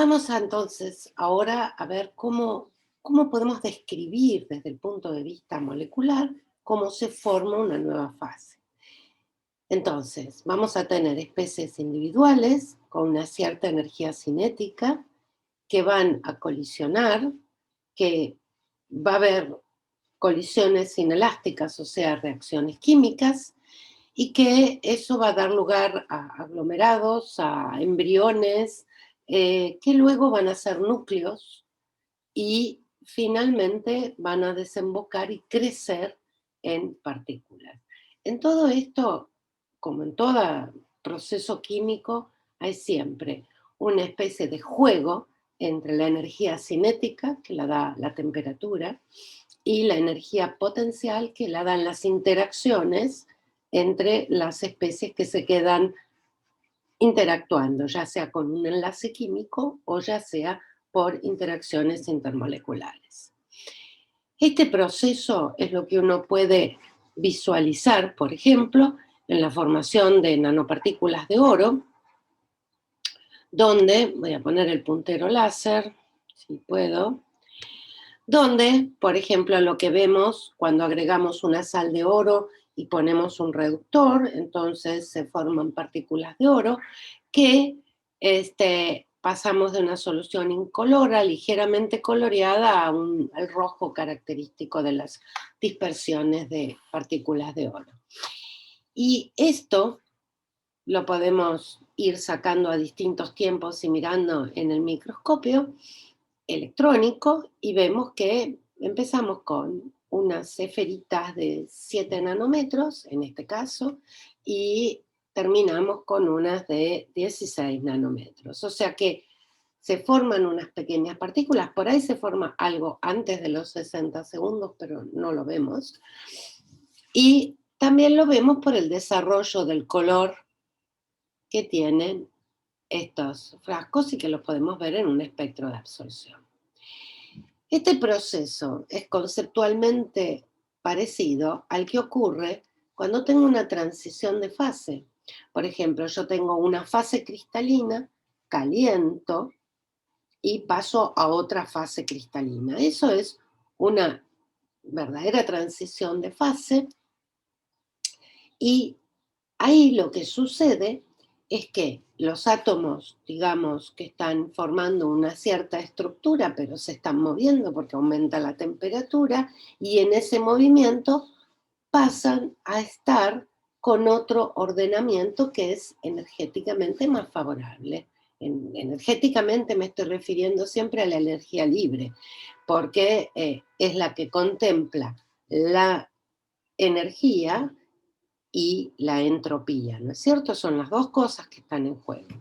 Vamos a entonces ahora a ver cómo podemos describir desde el punto de vista molecular cómo se forma una nueva fase. Entonces, vamos a tener especies individuales con una cierta energía cinética que van a colisionar, que va a haber colisiones inelásticas, o sea, reacciones químicas, y que eso va a dar lugar a aglomerados, a embriones, que luego van a ser núcleos y finalmente van a desembocar y crecer en partículas. En todo esto, como en todo proceso químico, hay siempre una especie de juego entre la energía cinética, que la da la temperatura, y la energía potencial, que la dan las interacciones entre las especies que se quedan interactuando, ya sea con un enlace químico o ya sea por interacciones intermoleculares. Este proceso es lo que uno puede visualizar, por ejemplo, en la formación de nanopartículas de oro, donde, voy a poner el puntero láser, si puedo, donde, por ejemplo, lo que vemos cuando agregamos una sal de oro y ponemos un reductor, entonces se forman partículas de oro que pasamos de una solución incolora, ligeramente coloreada, al rojo característico de las dispersiones de partículas de oro. Y esto lo podemos ir sacando a distintos tiempos y mirando en el microscopio electrónico y vemos que empezamos con unas esferitas de 7 nanómetros, en este caso, y terminamos con unas de 16 nanómetros. O sea que se forman unas pequeñas partículas, por ahí se forma algo antes de los 60 segundos, pero no lo vemos. Y también lo vemos por el desarrollo del color que tienen estos frascos y que los podemos ver en un espectro de absorción. Este proceso es conceptualmente parecido al que ocurre cuando tengo una transición de fase. Por ejemplo, yo tengo una fase cristalina, caliento y paso a otra fase cristalina. Eso es una verdadera transición de fase y ahí lo que sucede es que los átomos, digamos, que están formando una cierta estructura, pero se están moviendo porque aumenta la temperatura, y en ese movimiento pasan a estar con otro ordenamiento que es energéticamente más favorable. Energéticamente me estoy refiriendo siempre a la energía libre, porque es la que contempla la energía y la entropía, ¿no es cierto? Son las dos cosas que están en juego.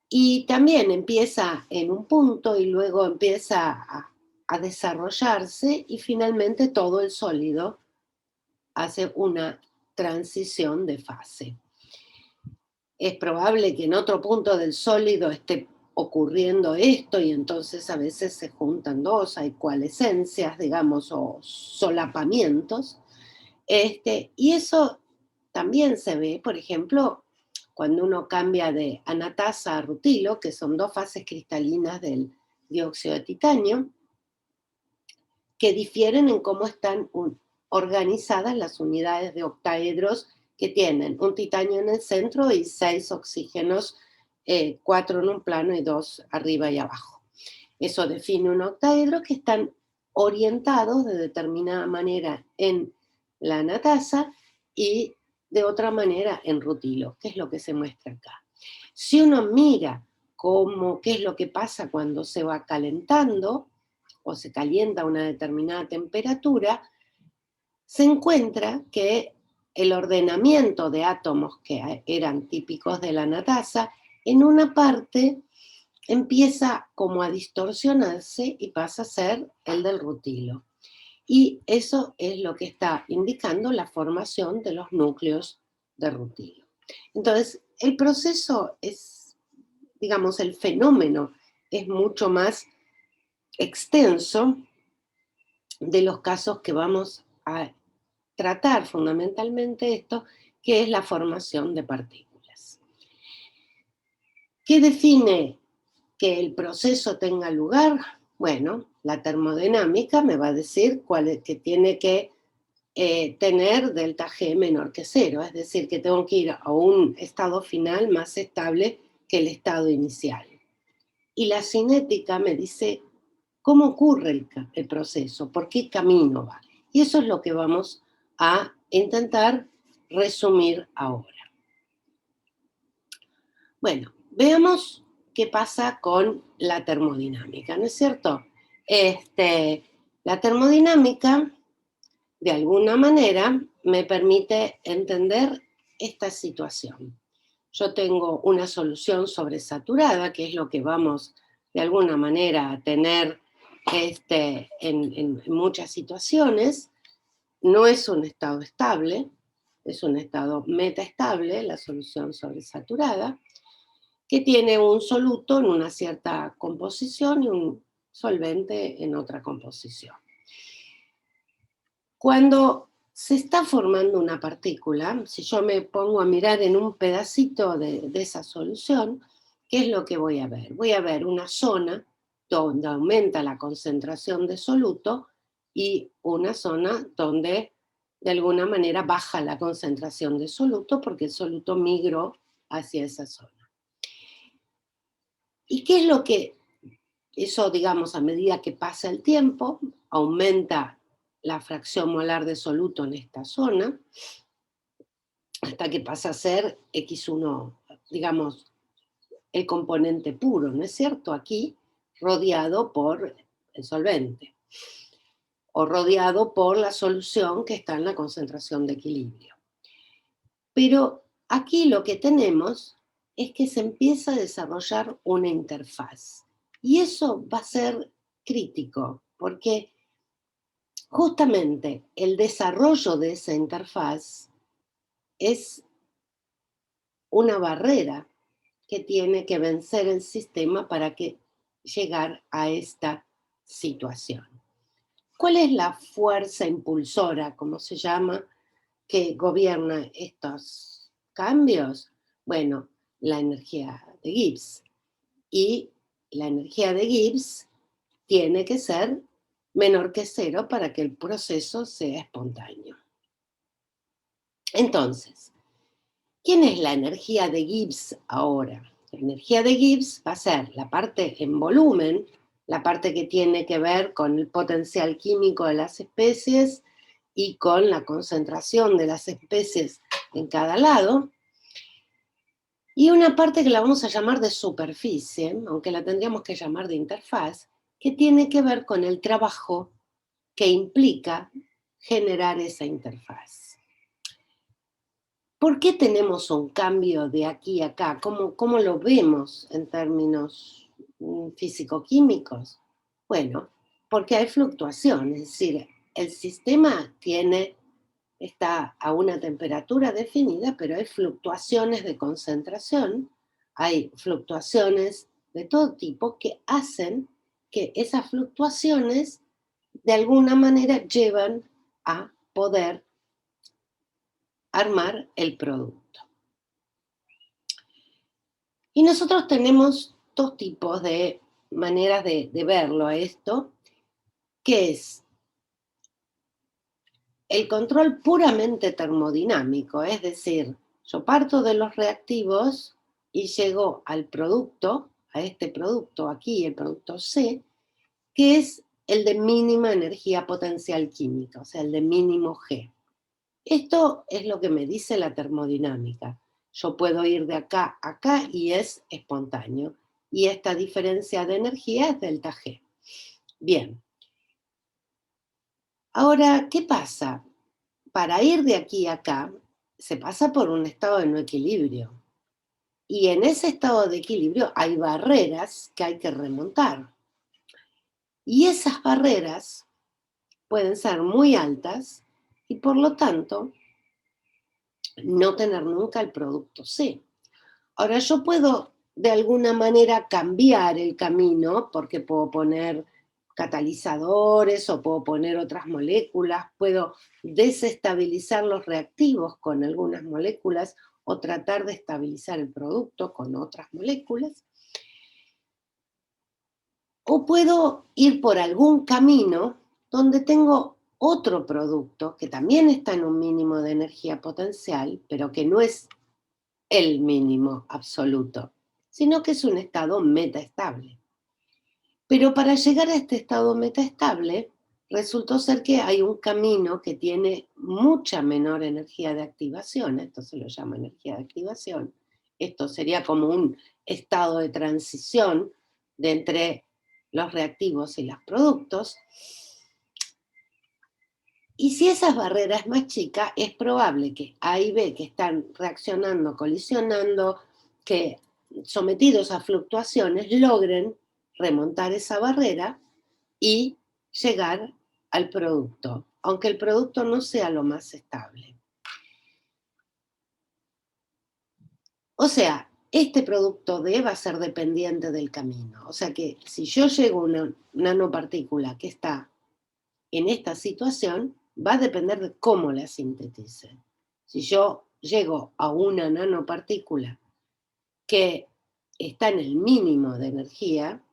Y también empieza en un punto y luego empieza a desarrollarse y finalmente todo el sólido hace una transición de fase. Es probable que en otro punto del sólido esté ocurriendo esto y entonces a veces se juntan dos, hay coalescencias, digamos, o solapamientos. Y eso también se ve, por ejemplo, cuando uno cambia de anatasa a rutilo, que son dos fases cristalinas del dióxido de titanio, que difieren en cómo están organizadas las unidades de octaedros que tienen un titanio en el centro y 6 oxígenos, 4 en un plano y 2 arriba y abajo. Eso define un octaedro que están orientados de determinada manera en la anatasa y de otra manera en rutilo, que es lo que se muestra acá. Si uno mira qué es lo que pasa cuando se va calentando o se calienta a una determinada temperatura, se encuentra que el ordenamiento de átomos que eran típicos de la anatasa, en una parte empieza como a distorsionarse y pasa a ser el del rutilo. Y eso es lo que está indicando la formación de los núcleos de rutilo. Entonces, el proceso es, digamos, el fenómeno es mucho más extenso de los casos que vamos a tratar fundamentalmente esto, que es la formación de partículas. ¿Qué define que el proceso tenga lugar, bueno, la termodinámica me va a decir cuál es, que tiene que tener delta G menor que cero, es decir, que tengo que ir a un estado final más estable que el estado inicial. Y la cinética me dice cómo ocurre el proceso, por qué camino va. Y eso es lo que vamos a intentar resumir ahora. Bueno, veamos qué pasa con la termodinámica, ¿no es cierto? La termodinámica, de alguna manera, me permite entender esta situación. Yo tengo una solución sobresaturada, que es lo que vamos de alguna manera a tener en muchas situaciones. No es un estado estable, es un estado metaestable, la solución sobresaturada, que tiene un soluto en una cierta composición y un solvente en otra composición. Cuando se está formando una partícula, si yo me pongo a mirar en un pedacito de esa solución, ¿qué es lo que voy a ver? Voy a ver una zona donde aumenta la concentración de soluto y una zona donde de alguna manera baja la concentración de soluto porque el soluto migró hacia esa zona. ¿Y qué es lo que eso, digamos, a medida que pasa el tiempo, aumenta la fracción molar de soluto en esta zona, hasta que pasa a ser X1, digamos, el componente puro, ¿no es cierto? Aquí, rodeado por el solvente, o rodeado por la solución que está en la concentración de equilibrio. Pero aquí lo que tenemos es que se empieza a desarrollar una interfaz. Y eso va a ser crítico, porque justamente el desarrollo de esa interfaz es una barrera que tiene que vencer el sistema para llegar a esta situación. ¿Cuál es la fuerza impulsora, como se llama, que gobierna estos cambios? Bueno, la energía de Gibbs. Y la energía de Gibbs tiene que ser menor que cero para que el proceso sea espontáneo. Entonces, ¿quién es la energía de Gibbs ahora? La energía de Gibbs va a ser la parte en volumen, la parte que tiene que ver con el potencial químico de las especies y con la concentración de las especies en cada lado, y una parte que la vamos a llamar de superficie, aunque la tendríamos que llamar de interfaz, que tiene que ver con el trabajo que implica generar esa interfaz. ¿Por qué tenemos un cambio de aquí a acá? ¿Cómo lo vemos en términos físico-químicos? Bueno, porque hay fluctuaciones, es decir, el sistema está a una temperatura definida, pero hay fluctuaciones de concentración, hay fluctuaciones de todo tipo que hacen que esas fluctuaciones de alguna manera llevan a poder armar el producto. Y nosotros tenemos dos tipos de maneras de verlo a esto, que es el control puramente termodinámico, es decir, yo parto de los reactivos y llego al producto, a este producto aquí, el producto C, que es el de mínima energía potencial química, o sea, el de mínimo G. Esto es lo que me dice la termodinámica. Yo puedo ir de acá a acá y es espontáneo. Y esta diferencia de energía es delta G. Bien. Ahora, ¿qué pasa? Para ir de aquí a acá, se pasa por un estado de no equilibrio. Y en ese estado de equilibrio hay barreras que hay que remontar. Y esas barreras pueden ser muy altas y por lo tanto no tener nunca el producto C. Ahora, yo puedo de alguna manera cambiar el camino porque puedo poner catalizadores o puedo poner otras moléculas, puedo desestabilizar los reactivos con algunas moléculas o tratar de estabilizar el producto con otras moléculas. O puedo ir por algún camino donde tengo otro producto que también está en un mínimo de energía potencial, pero que no es el mínimo absoluto, sino que es un estado metaestable. Pero para llegar a este estado metaestable, resultó ser que hay un camino que tiene mucha menor energía de activación, esto se lo llama energía de activación, esto sería como un estado de transición de entre los reactivos y los productos, y si esa barrera es más chica, es probable que A y B que están reaccionando, colisionando, que sometidos a fluctuaciones, logren remontar esa barrera y llegar al producto, aunque el producto no sea lo más estable. O sea, este producto D va a ser dependiente del camino. O sea que si yo llego a una nanopartícula que está en esta situación, va a depender de cómo la sintetice. Si yo llego a una nanopartícula que está en el mínimo de energía,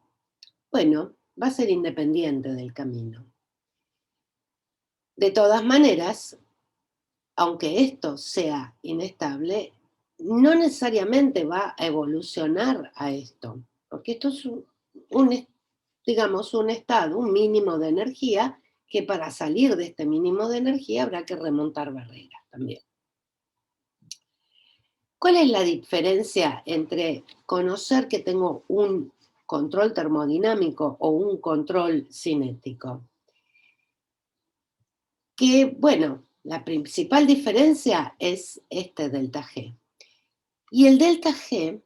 bueno, va a ser independiente del camino. De todas maneras, aunque esto sea inestable, no necesariamente va a evolucionar a esto, porque esto es digamos, un estado, un mínimo de energía, que para salir de este mínimo de energía habrá que remontar barreras también. ¿Cuál es la diferencia entre conocer que tengo un control termodinámico o un control cinético? Que, bueno, la principal diferencia es este delta G. Y el delta G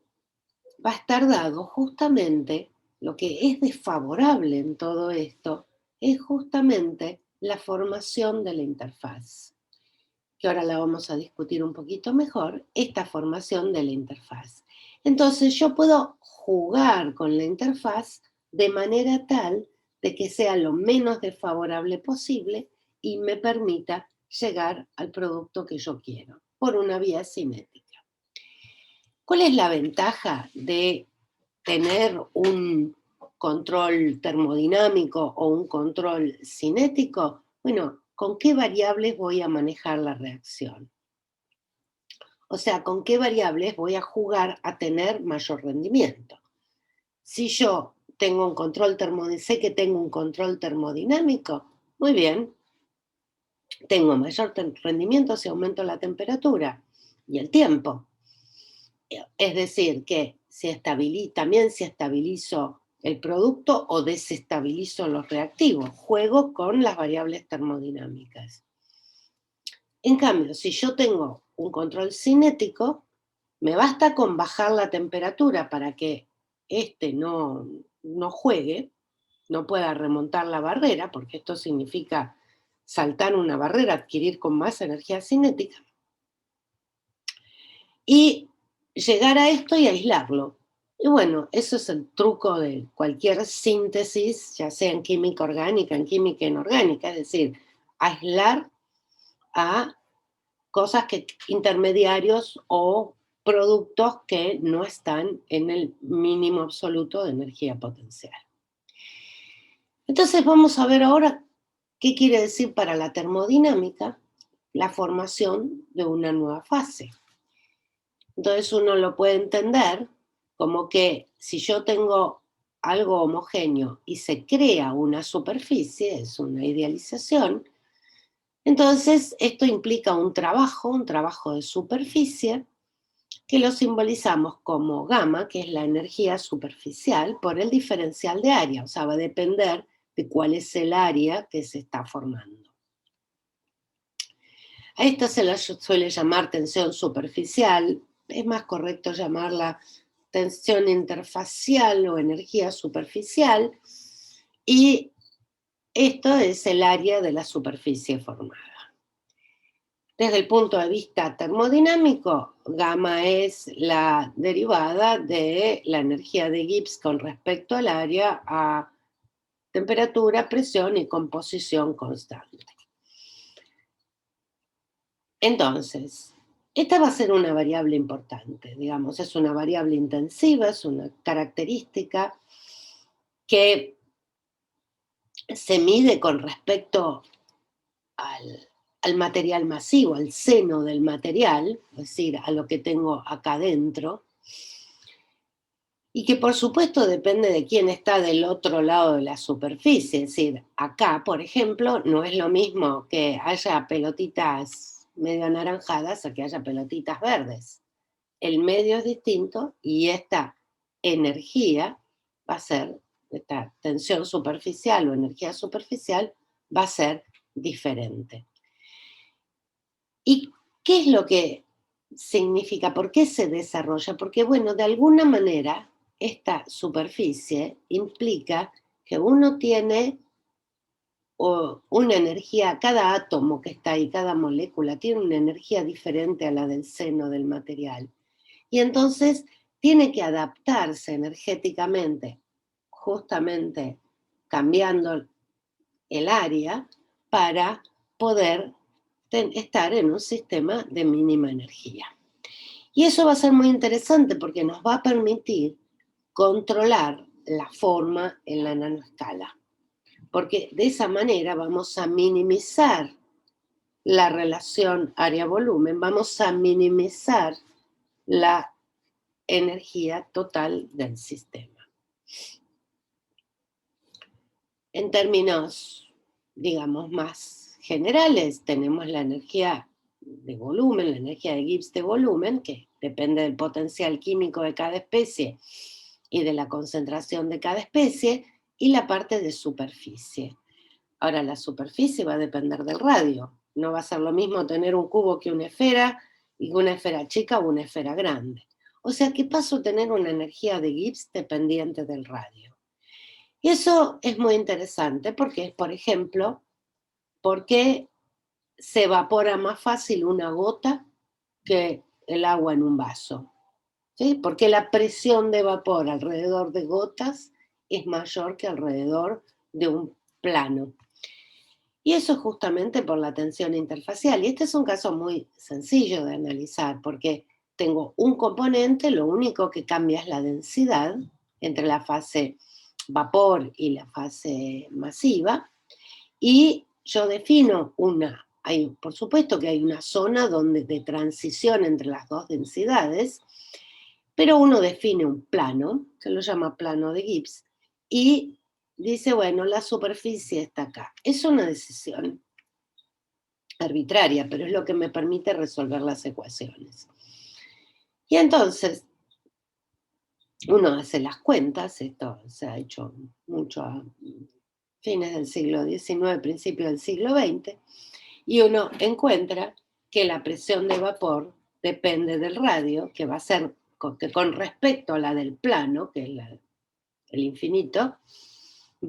va a estar dado justamente, lo que es desfavorable en todo esto, es justamente la formación de la interfaz, que ahora la vamos a discutir un poquito mejor, esta formación de la interfaz. Entonces yo puedo jugar con la interfaz de manera tal de que sea lo menos desfavorable posible y me permita llegar al producto que yo quiero, por una vía cinética. ¿Cuál es la ventaja de tener un control termodinámico o un control cinético? Bueno, ¿con qué variables voy a manejar la reacción? O sea, ¿con qué variables voy a jugar a tener mayor rendimiento? Si yo tengo un control sé que tengo un control termodinámico, muy bien, tengo mayor rendimiento si aumento la temperatura y el tiempo. Es decir, que también si estabilizo el producto o desestabilizo los reactivos, juego con las variables termodinámicas. En cambio, si yo tengo un control cinético, me basta con bajar la temperatura para que no juegue, no pueda remontar la barrera, porque esto significa saltar una barrera, adquirir con más energía cinética, y llegar a esto y aislarlo. Y bueno, eso es el truco de cualquier síntesis, ya sea en química orgánica, en química inorgánica, es decir, aislar a cosas intermediarios o productos que no están en el mínimo absoluto de energía potencial. Entonces vamos a ver ahora qué quiere decir para la termodinámica la formación de una nueva fase. Entonces uno lo puede entender como que si yo tengo algo homogéneo y se crea una superficie, es una idealización, entonces esto implica un trabajo de superficie, que lo simbolizamos como gamma, que es la energía superficial, por el diferencial de área, o sea, va a depender de cuál es el área que se está formando. A esta se la suele llamar tensión superficial, es más correcto llamarla tensión interfacial o energía superficial, y esto es el área de la superficie formada. Desde el punto de vista termodinámico, gamma es la derivada de la energía de Gibbs con respecto al área a temperatura, presión y composición constante. Entonces, esta va a ser una variable importante, digamos, es una variable intensiva, es una característica que se mide con respecto al material masivo, al seno del material, es decir, a lo que tengo acá adentro, y que por supuesto depende de quién está del otro lado de la superficie. Es decir, acá, por ejemplo, no es lo mismo que haya pelotitas medio anaranjadas a que haya pelotitas verdes. El medio es distinto y esta energía va a ser, esta tensión superficial o energía superficial va a ser diferente. ¿Y qué es lo que significa? ¿Por qué se desarrolla? Porque, bueno, de alguna manera esta superficie implica que uno tiene una energía, cada átomo que está ahí, cada molécula, tiene una energía diferente a la del seno del material. Y entonces tiene que adaptarse energéticamente, justamente cambiando el área para poder estar en un sistema de mínima energía. Y eso va a ser muy interesante porque nos va a permitir controlar la forma en la nanoescala, porque de esa manera vamos a minimizar la relación área-volumen, vamos a minimizar la energía total del sistema. En términos, digamos, más generales, tenemos la energía de volumen, la energía de Gibbs de volumen, que depende del potencial químico de cada especie y de la concentración de cada especie, y la parte de superficie. Ahora, la superficie va a depender del radio. No va a ser lo mismo tener un cubo que una esfera, y una esfera chica o una esfera grande. O sea que paso a tener una energía de Gibbs dependiente del radio. Y eso es muy interesante porque, por ejemplo, ¿por qué se evapora más fácil una gota que el agua en un vaso? ¿Sí? Porque la presión de vapor alrededor de gotas es mayor que alrededor de un plano. Y eso es justamente por la tensión interfacial. Y este es un caso muy sencillo de analizar, porque tengo un componente, lo único que cambia es la densidad entre la fase vapor y la fase masiva, y yo defino por supuesto que hay una zona de transición entre las dos densidades, pero uno define un plano, se lo llama plano de Gibbs, y dice, bueno, la superficie está acá. Es una decisión arbitraria, pero es lo que me permite resolver las ecuaciones. Y entonces, uno hace las cuentas, esto se ha hecho mucho a fines del siglo XIX, principios del siglo XX, y uno encuentra que la presión de vapor depende del radio, que va a ser que con respecto a la del plano, que es el infinito,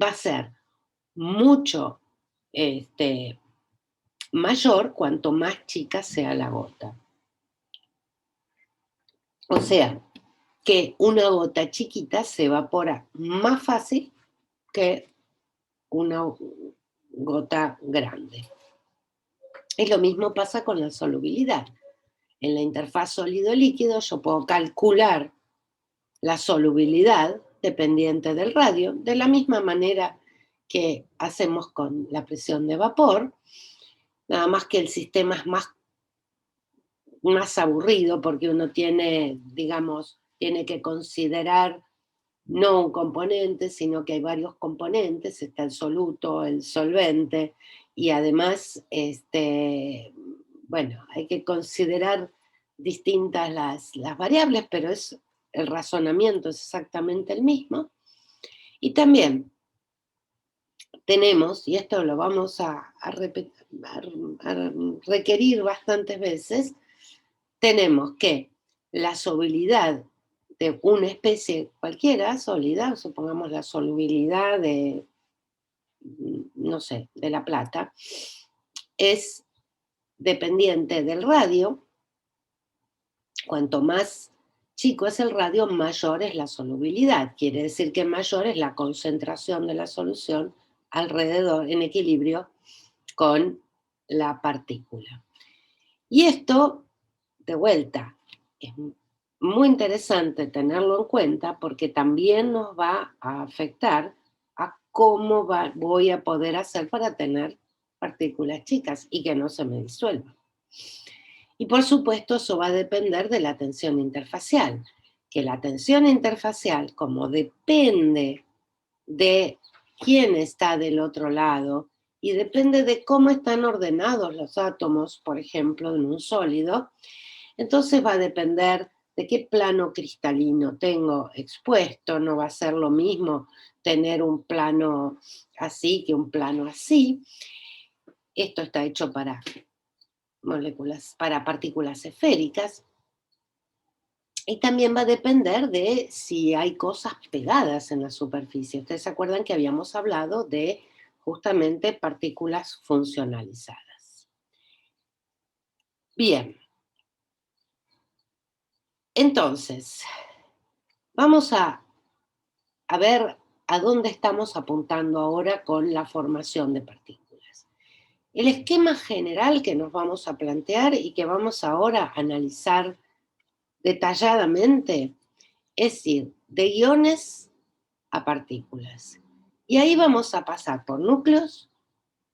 va a ser mucho mayor cuanto más chica sea la gota. O sea, que una gota chiquita se evapora más fácil que una gota grande. Y lo mismo pasa con la solubilidad. En la interfaz sólido-líquido yo puedo calcular la solubilidad dependiente del radio, de la misma manera que hacemos con la presión de vapor, nada más que el sistema es más aburrido porque uno tiene, digamos, tiene que considerar no un componente, sino que hay varios componentes, está el soluto, el solvente, y además, bueno, hay que considerar distintas las variables, pero el razonamiento es exactamente el mismo. Y también tenemos, y esto lo vamos a requerir bastantes veces, tenemos que la solubilidad de una especie cualquiera, sólida, supongamos la solubilidad de, no sé, de la plata, es dependiente del radio. Cuanto más chico es el radio, mayor es la solubilidad. Quiere decir que mayor es la concentración de la solución alrededor, en equilibrio con la partícula. Y esto, de vuelta, es muy interesante tenerlo en cuenta porque también nos va a afectar cómo voy a poder hacer para tener partículas chicas y que no se me disuelvan. Y por supuesto, eso va a depender de la tensión interfacial, que la tensión interfacial, como depende de quién está del otro lado y depende de cómo están ordenados los átomos, por ejemplo, en un sólido, entonces va a depender de qué plano cristalino tengo expuesto. No va a ser lo mismo tener un plano así que un plano así. Esto está hecho para moléculas, para partículas esféricas. Y también va a depender de si hay cosas pegadas en la superficie. Ustedes se acuerdan que habíamos hablado de justamente partículas funcionalizadas. Bien, entonces, vamos a ver a dónde estamos apuntando ahora con la formación de partículas. El esquema general que nos vamos a plantear y que vamos ahora a analizar detalladamente es ir de iones a partículas. Y ahí vamos a pasar por núcleos,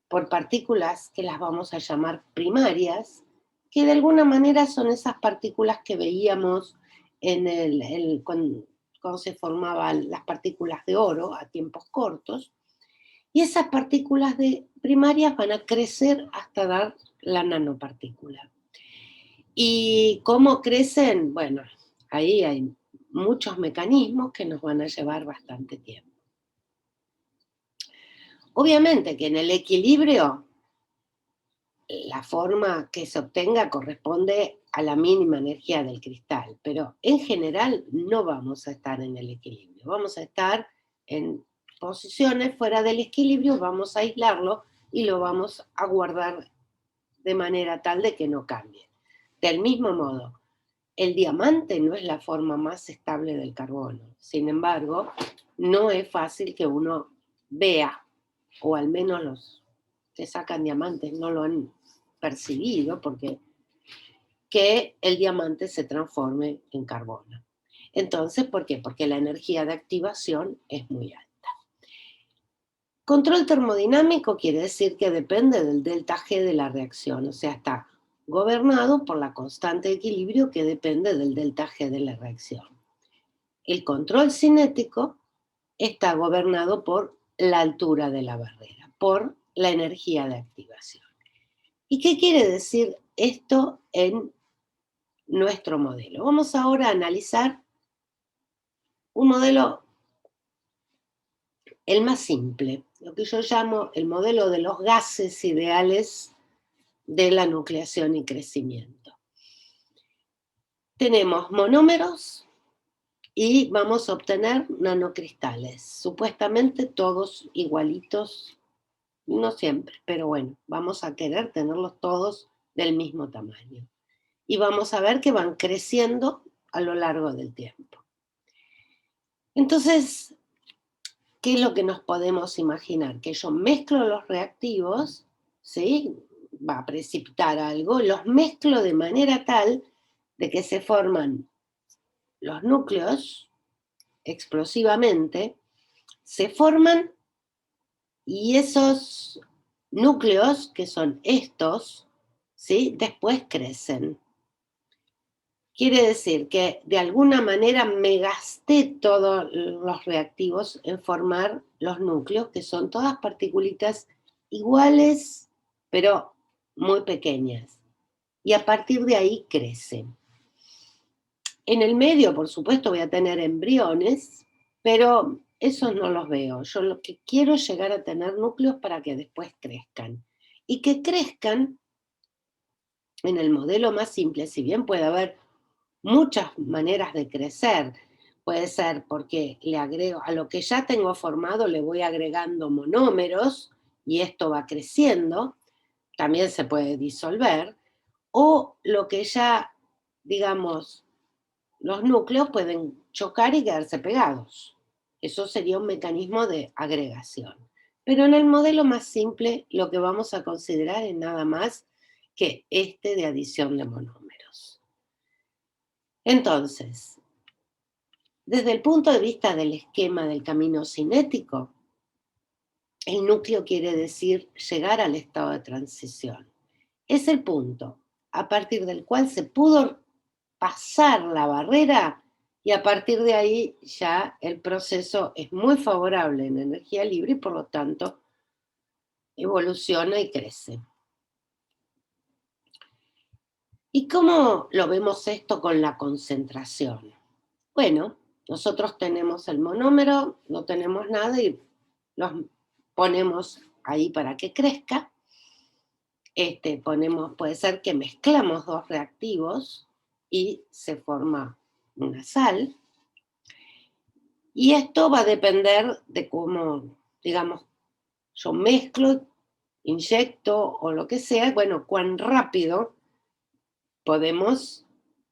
por partículas que las vamos a llamar primarias, que de alguna manera son esas partículas que veíamos cuando se formaban las partículas de oro a tiempos cortos, y esas partículas primarias van a crecer hasta dar la nanopartícula. ¿Y cómo crecen? Bueno, ahí hay muchos mecanismos que nos van a llevar bastante tiempo. Obviamente que en el equilibrio la forma que se obtenga corresponde a la mínima energía del cristal, pero en general no vamos a estar en el equilibrio, vamos a estar en posiciones fuera del equilibrio, vamos a aislarlo y lo vamos a guardar de manera tal de que no cambie. Del mismo modo, el diamante no es la forma más estable del carbono, sin embargo, no es fácil que uno vea, o al menos los que sacan diamantes no lo han percibido, porque que el diamante se transforme en carbono. Entonces, ¿por qué? Porque la energía de activación es muy alta. Control termodinámico quiere decir que depende del delta G de la reacción, o sea, está gobernado por la constante de equilibrio que depende del delta G de la reacción. El control cinético está gobernado por la altura de la barrera, por la energía de activación. ¿Y qué quiere decir esto en nuestro modelo? Vamos ahora a analizar un modelo, el más simple, lo que yo llamo el modelo de los gases ideales de la nucleación y crecimiento. Tenemos monómeros y vamos a obtener nanocristales, supuestamente todos igualitos, no siempre, pero bueno, vamos a querer tenerlos todos del mismo tamaño. Y vamos a ver que van creciendo a lo largo del tiempo. Entonces, ¿qué es lo que nos podemos imaginar? Que yo mezclo los reactivos, ¿sí? Va a precipitar algo, los mezclo de manera tal de que se forman los núcleos explosivamente, se forman y esos núcleos, que son estos, ¿sí? Después crecen. Quiere decir que de alguna manera me gasté todos los reactivos en formar los núcleos, que son todas particulitas iguales, pero muy pequeñas. Y a partir de ahí crecen. En el medio, por supuesto, voy a tener embriones, pero esos no los veo. Yo lo que quiero es llegar a tener núcleos para que después crezcan. Y que crezcan en el modelo más simple, si bien puede haber muchas maneras de crecer. Puede ser porque le agrego a lo que ya tengo formado, le voy agregando monómeros y esto va creciendo. También se puede disolver. O lo que ya, digamos, los núcleos pueden chocar y quedarse pegados. Eso sería un mecanismo de agregación. Pero en el modelo más simple, lo que vamos a considerar es nada más que este de adición de monómeros. Entonces, desde el punto de vista del esquema del camino cinético, El núcleo quiere decir llegar al estado de transición. Es el punto a partir del cual se pudo pasar la barrera y a partir de ahí ya el proceso es muy favorable en energía libre y por lo tanto evoluciona y crece. ¿Y cómo lo vemos esto con la concentración? Bueno, nosotros tenemos el monómero, no tenemos nada y los ponemos ahí para que crezca. Puede ser que mezclamos dos reactivos y se forma una sal. Y esto va a depender de cómo, digamos, yo mezclo, inyecto o lo que sea, bueno, cuán rápido podemos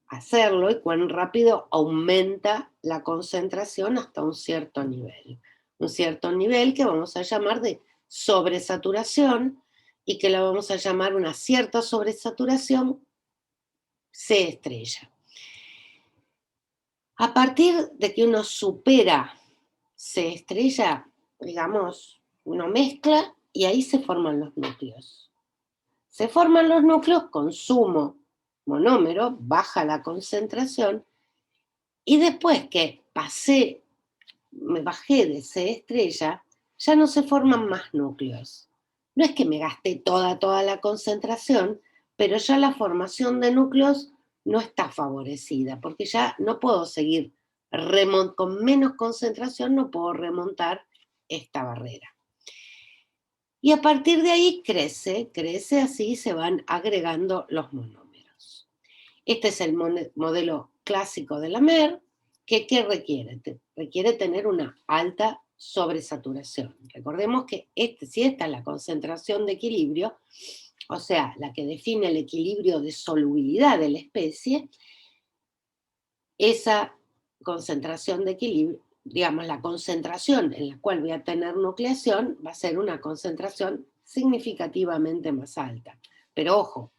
hacerlo y cuán rápido aumenta la concentración hasta un cierto nivel. Un cierto nivel que vamos a llamar de sobresaturación y que la vamos a llamar una cierta sobresaturación C estrella. A partir de que uno supera C estrella, digamos, uno mezcla y ahí se forman los núcleos. Se forman los núcleos con sumo monómero, baja la concentración, y después que me bajé de C estrella, ya no se forman más núcleos. No es que me gasté toda la concentración, pero ya la formación de núcleos no está favorecida, porque ya no puedo seguir con menos concentración, no puedo remontar esta barrera. Y a partir de ahí crece así, se van agregando los monómeros. Este es el modelo clásico de la MER, que ¿qué requiere? Requiere tener una alta sobresaturación. Recordemos que si esta es la concentración de equilibrio, o sea, la que define el equilibrio de solubilidad de la especie, esa concentración de equilibrio, digamos, la concentración en la cual voy a tener nucleación va a ser una concentración significativamente más alta. Pero ojo,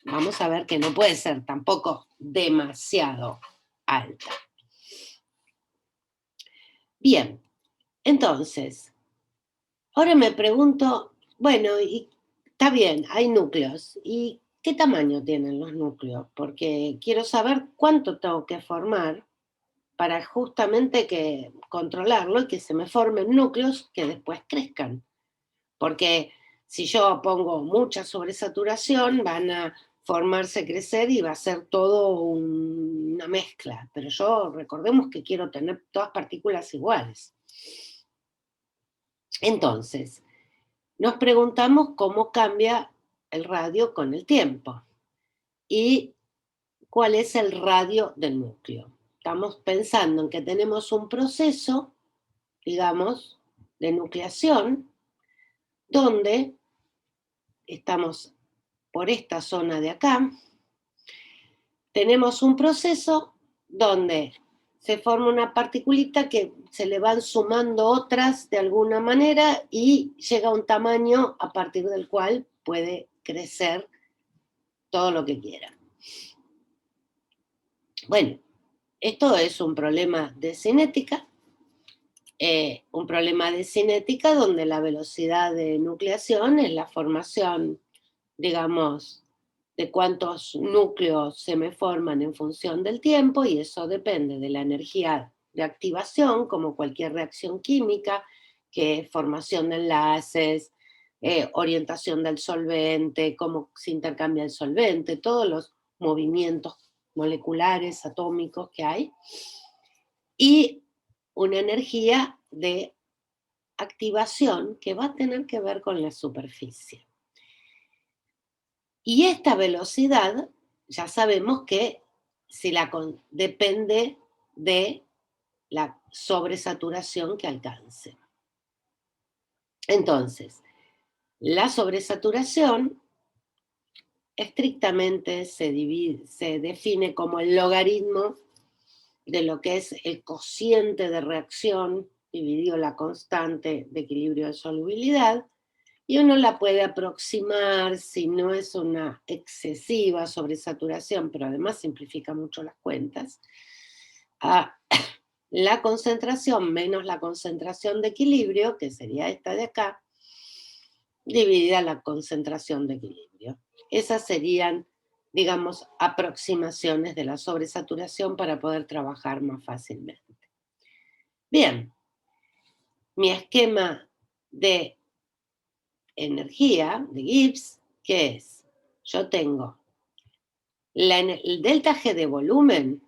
vamos a ver que no puede ser tampoco demasiado alta. Bien, entonces, ahora me pregunto, bueno, y está bien, hay núcleos, ¿y qué tamaño tienen los núcleos? Porque quiero saber cuánto tengo que formar para justamente controlarlo y que se me formen núcleos que después crezcan. Porque si yo pongo mucha sobresaturación, van a formarse, crecer y va a ser todo una mezcla. Pero yo recordemos que quiero tener todas partículas iguales. Entonces, nos preguntamos cómo cambia el radio con el tiempo y cuál es el radio del núcleo. Estamos pensando en que tenemos un proceso, digamos, de nucleación, donde estamos por esta zona de acá, tenemos un proceso donde se forma una particulita que se le van sumando otras de alguna manera y llega a un tamaño a partir del cual puede crecer todo lo que quiera. Bueno, esto es un problema de cinética, donde la velocidad de nucleación es la formación, digamos, de cuántos núcleos se me forman en función del tiempo, y eso depende de la energía de activación, como cualquier reacción química, que es formación de enlaces, orientación del solvente, cómo se intercambia el solvente, todos los movimientos moleculares, atómicos que hay, y una energía de activación que va a tener que ver con la superficie. Y esta velocidad, ya sabemos que depende de la sobresaturación que alcance. Entonces, la sobresaturación estrictamente se define como el logaritmo de lo que es el cociente de reacción dividido la constante de equilibrio de solubilidad, y uno la puede aproximar si no es una excesiva sobresaturación, pero además simplifica mucho las cuentas, a la concentración menos la concentración de equilibrio, que sería esta de acá, dividida la concentración de equilibrio. Esas serían, digamos, aproximaciones de la sobresaturación para poder trabajar más fácilmente. Bien, mi esquema de energía de Gibbs, ¿qué es? Yo tengo el delta G de volumen,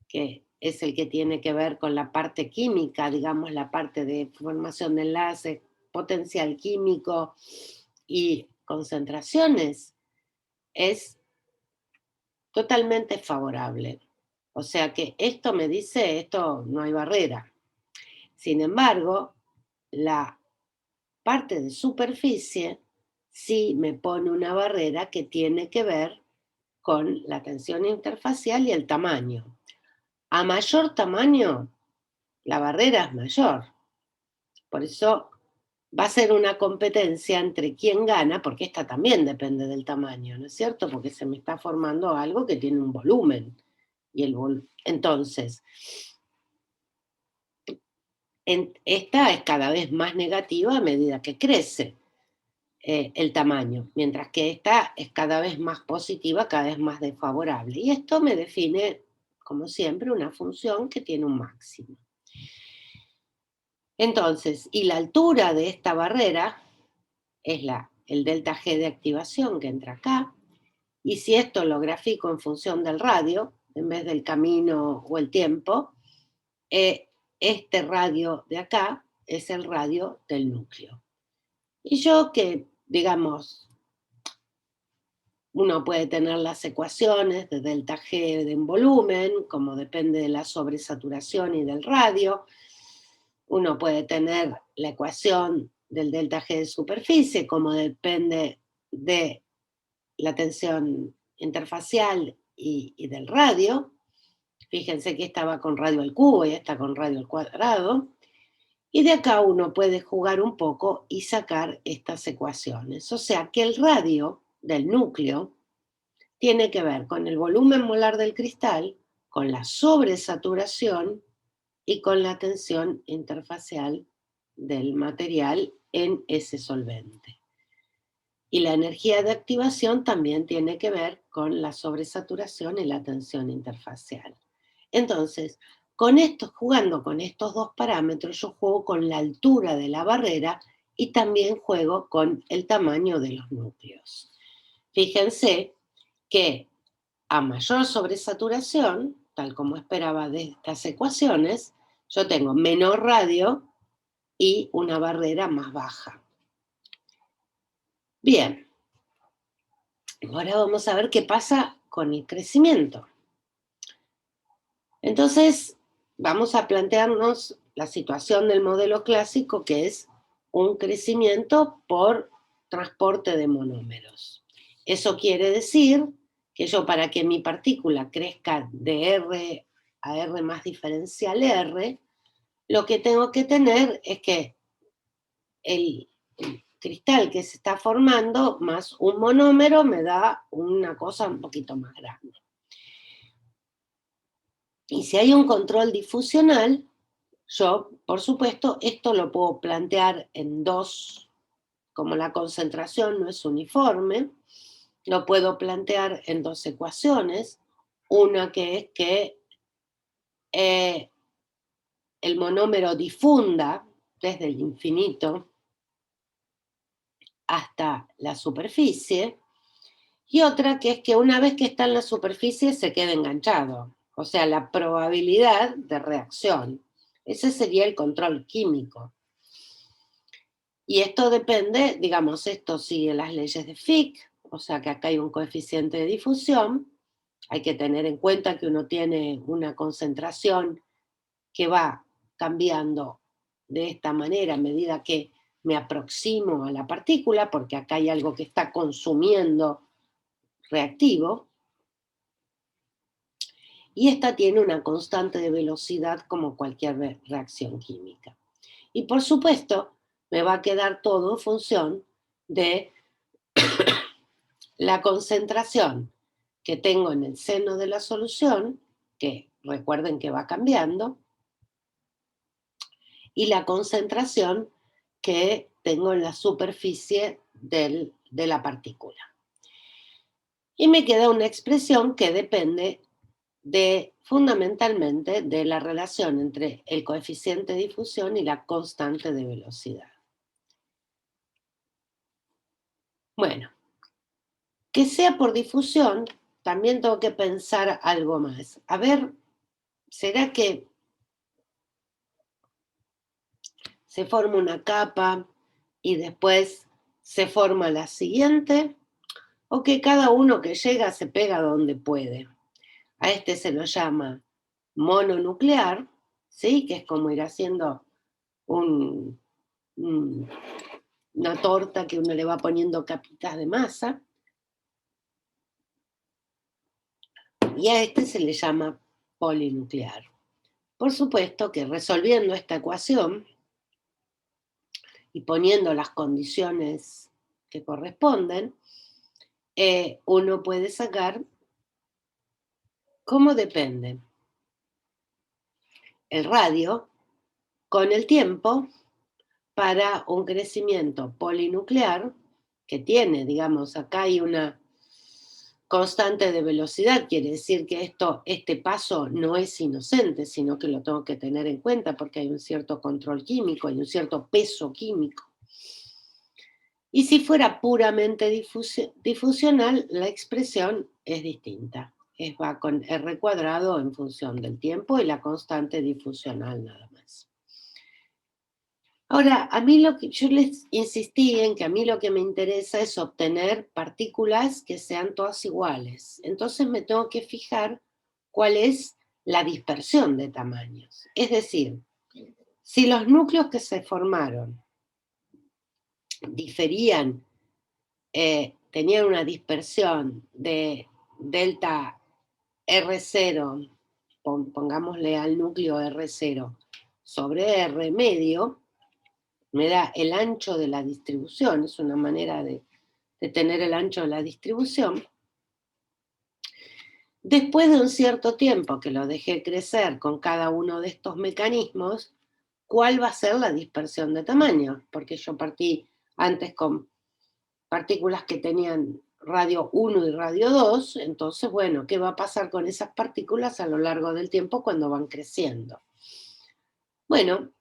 que es el que tiene que ver con la parte química, digamos, la parte de formación de enlaces, potencial químico y concentraciones, es totalmente favorable. O sea que esto me dice, esto no hay barrera. Sin embargo, la parte de superficie sí me pone una barrera que tiene que ver con la tensión interfacial y el tamaño. A mayor tamaño, la barrera es mayor. Por eso va a ser una competencia entre quién gana, porque esta también depende del tamaño, ¿no es cierto? Porque se me está formando algo que tiene un volumen. Entonces, esta es cada vez más negativa a medida que crece el tamaño, mientras que esta es cada vez más positiva, cada vez más desfavorable. Y esto me define, como siempre, una función que tiene un máximo. Entonces, y la altura de esta barrera es el delta G de activación que entra acá, y si esto lo grafico en función del radio, en vez del camino o el tiempo, este radio de acá es el radio del núcleo. Y yo que, digamos, uno puede tener las ecuaciones de delta G en volumen, como depende de la sobresaturación y del radio. Uno puede tener la ecuación del delta G de superficie, como depende de la tensión interfacial y del radio. Fíjense que esta va con radio al cubo y esta con radio al cuadrado. Y de acá uno puede jugar un poco y sacar estas ecuaciones. O sea que el radio del núcleo tiene que ver con el volumen molar del cristal, con la sobresaturación y con la tensión interfacial del material en ese solvente. Y la energía de activación también tiene que ver con la sobresaturación y la tensión interfacial. Entonces, jugando con estos dos parámetros, yo juego con la altura de la barrera y también juego con el tamaño de los núcleos. Fíjense que a mayor sobresaturación, tal como esperaba de estas ecuaciones, yo tengo menor radio y una barrera más baja. Bien, ahora vamos a ver qué pasa con el crecimiento. Entonces, vamos a plantearnos la situación del modelo clásico, que es un crecimiento por transporte de monómeros. Eso quiere decir que yo, para que mi partícula crezca de R a R más diferencial R, lo que tengo que tener es que el cristal que se está formando más un monómero me da una cosa un poquito más grande. Y si hay un control difusional, yo, por supuesto, esto lo puedo plantear en dos, como la concentración no es uniforme, lo puedo plantear en dos ecuaciones. Una que es que el monómero difunda desde el infinito hasta la superficie, y otra que es que una vez que está en la superficie se quede enganchado, o sea, la probabilidad de reacción. Ese sería el control químico. Y esto depende, digamos, esto sigue las leyes de Fick, o sea que acá hay un coeficiente de difusión. Hay que tener en cuenta que uno tiene una concentración que va cambiando de esta manera a medida que me aproximo a la partícula, porque acá hay algo que está consumiendo reactivo, y esta tiene una constante de velocidad como cualquier reacción química. Y por supuesto, me va a quedar todo en función de la concentración que tengo en el seno de la solución, que recuerden que va cambiando, y la concentración que tengo en la superficie de la partícula. Y me queda una expresión que depende fundamentalmente de la relación entre el coeficiente de difusión y la constante de velocidad. Bueno, que sea por difusión, también tengo que pensar algo más. A ver, ¿será que se forma una capa y después se forma la siguiente? ¿O que cada uno que llega se pega donde puede? A este se lo llama mononuclear, ¿sí? Que es como ir haciendo una torta que uno le va poniendo capitas de masa. Y a este se le llama polinuclear. Por supuesto que resolviendo esta ecuación y poniendo las condiciones que corresponden, uno puede sacar cómo depende el radio con el tiempo para un crecimiento polinuclear que tiene, digamos, acá hay una constante de velocidad, quiere decir que este paso no es inocente, sino que lo tengo que tener en cuenta porque hay un cierto control químico, hay un cierto peso químico. Y si fuera puramente difusional, la expresión es distinta. Va con R cuadrado en función del tiempo y la constante difusional nada más. Ahora, a mí yo les insistí en que a mí lo que me interesa es obtener partículas que sean todas iguales. Entonces me tengo que fijar cuál es la dispersión de tamaños. Es decir, si los núcleos que se formaron diferían, tenían una dispersión de delta R0, pongámosle al núcleo R0 sobre R medio, me da el ancho de la distribución, es una manera de tener el ancho de la distribución. Después de un cierto tiempo que lo dejé crecer con cada uno de estos mecanismos, ¿cuál va a ser la dispersión de tamaño? Porque yo partí antes con partículas que tenían radio 1 y radio 2, entonces, bueno, ¿qué va a pasar con esas partículas a lo largo del tiempo cuando van creciendo? Bueno,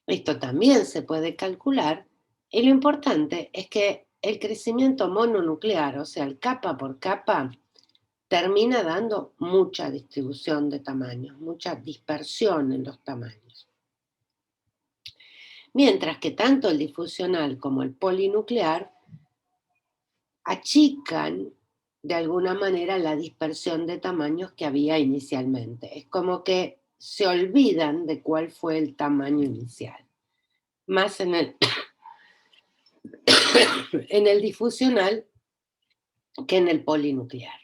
esto también se puede calcular y lo importante es que el crecimiento mononuclear, o sea, el capa por capa, termina dando mucha distribución de tamaños, mucha dispersión en los tamaños. Mientras que tanto el difusional como el polinuclear achican de alguna manera la dispersión de tamaños que había inicialmente. Es como que se olvidan de cuál fue el tamaño inicial. Más en el difusional que en el polinuclear.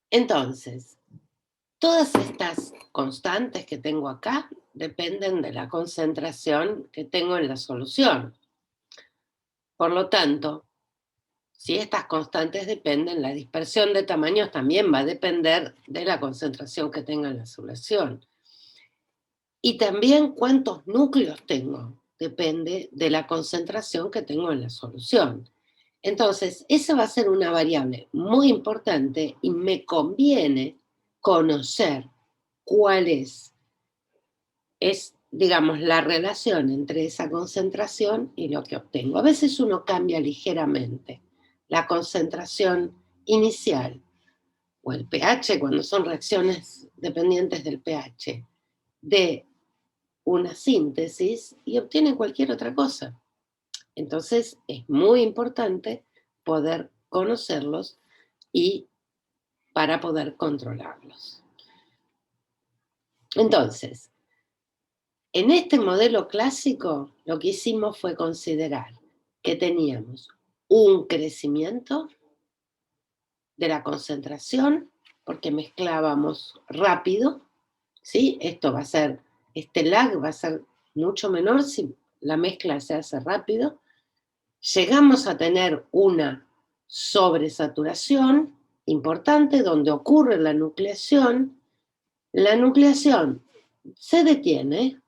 Entonces, todas estas constantes que tengo acá dependen de la concentración que tengo en la solución. Por lo tanto, si estas constantes dependen, la dispersión de tamaños también va a depender de la concentración que tenga en la solución. Y también cuántos núcleos tengo depende de la concentración que tengo en la solución. Entonces, esa va a ser una variable muy importante y me conviene conocer cuál es, digamos, la relación entre esa concentración y lo que obtengo. A veces uno cambia ligeramente la concentración inicial o el pH, cuando son reacciones dependientes del pH, de una síntesis y obtiene cualquier otra cosa. Entonces es muy importante poder conocerlos y para poder controlarlos. Entonces, en este modelo clásico lo que hicimos fue considerar que teníamos un crecimiento de la concentración, porque mezclábamos rápido, ¿sí? Este lag va a ser mucho menor si la mezcla se hace rápido. Llegamos a tener una sobresaturación importante donde ocurre la nucleación se detiene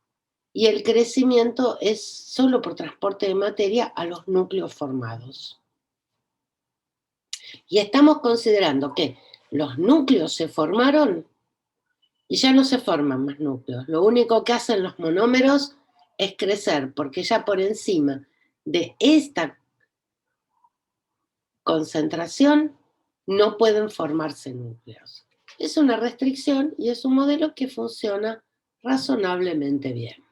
y el crecimiento es solo por transporte de materia a los núcleos formados. Y estamos considerando que los núcleos se formaron y ya no se forman más núcleos. Lo único que hacen los monómeros es crecer, porque ya por encima de esta concentración no pueden formarse núcleos. Es una restricción y es un modelo que funciona razonablemente bien.